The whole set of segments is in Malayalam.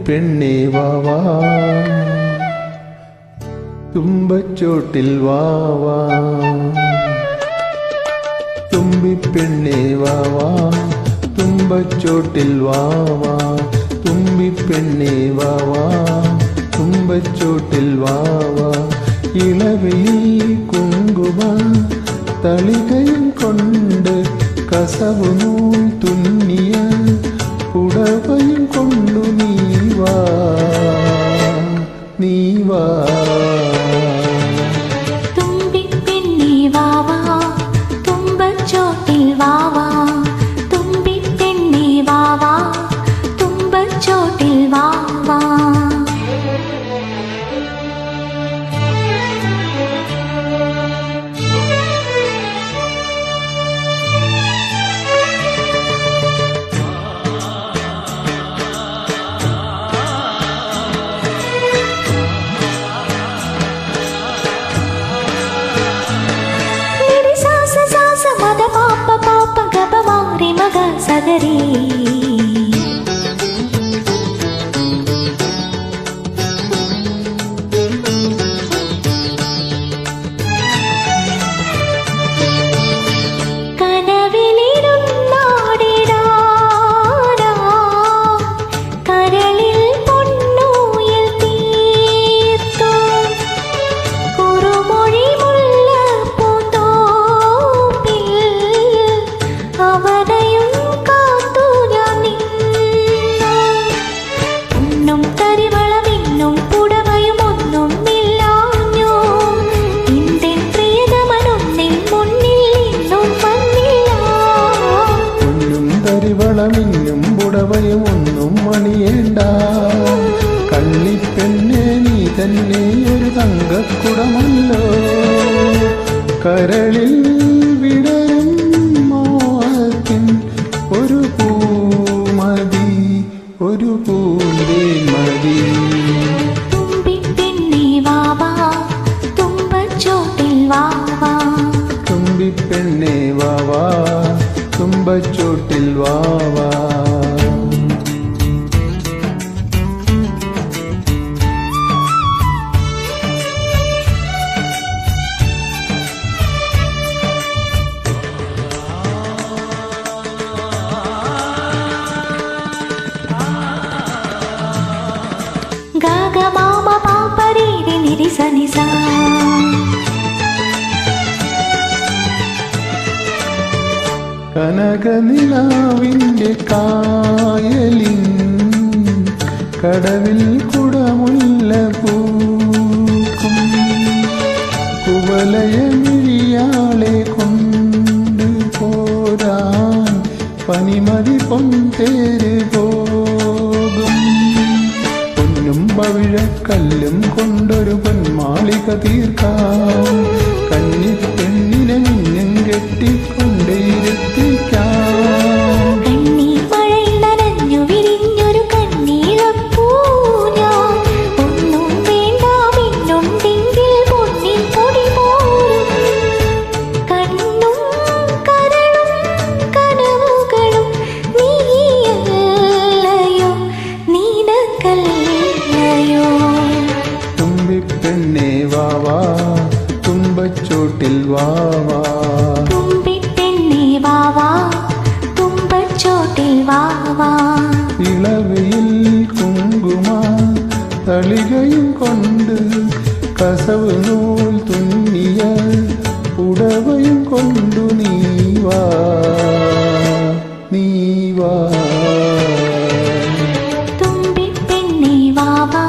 പെണ്ണേ വാവാ തുമ്പച്ചോട്ടിൽ വാവാ തുമ്പിപ്പെണ്ണേ വാവാ തുമ്പച്ചോട്ടിൽ വാവാ തുമ്പിപ്പെണ്ണേ വാവാ തുമ്പച്ചോട്ടിൽ വാവാ ഇളവയിൽ കുങ്കുമ തളികയും കൊണ്ട് കസവു നൂൽ തുന്നിയ പുടവയും കൊണ്ടു നീവാ നീവാ തുമ്പിപ്പെണ്ണേ വാവാ തുമ്പച്ചോട്ടിൽ വാവാ തുമ്പിപ്പെണ്ണേ വാവാ തുമ്പച്ചോട്ടിൽ വാവാ സഗരി വളമിന്നും പുടവയും ഒന്നും മണിയേണ്ട കള്ളിപ്പെണ്ണെ നീ തന്നെ ഒരു തങ്കക്കുടമല്ലോ കരളിൽ വിടരും മോഹത്തിൻ ഒരു പൂമതി ഒരു പൂന്തേൻ മതി തുമ്പിപ്പെണ്ണേ വാവാ തുമ്പച്ചോട്ടിൽ വാവാ തുമ്പിപ്പെണ്ണേ വാവാ തുമ്പച്ചോട്ടിൽ വാവാ ഗഗ മാമ പാപരീരി നിരിസ നിസ കനകനിലാവിൻ്റെ കായലിൻ കടവിൽ കുടമുല്ല പൂക്കും കുവലയമിഴിയാളെ കൊണ്ട് പോരാൻ പനിമതി പൊന്തേര് പോകും പൊന്നും പവിഴക്കല്ലും കൊണ്ടൊരു പൊന്മാളിക തീർക്കാം കന്നിപ്പെണ്ണിനെ മിന്നും കെട്ടിക്കൊണ്ടേയിരുത്തിക്കാം തുമ്പിപ്പെണ്ണേ വാവാ തുമ്പച്ചോട്ടിൽ വാവാ തുമ്പിപ്പെണ്ണേ വാവാ തുമ്പച്ചോട്ടിൽ വാവാ ഇളവയിൽ കുങ്കുമ തളികയും കൊണ്ട് കസവ് നൂൽ തുന്നിയ പുടവയും കൊണ്ടു നീവാ നീവാ തുമ്പിപ്പെണ്ണേ വാവാ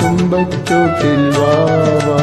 തുമ്പച്ചോട്ടിൽ വാവാ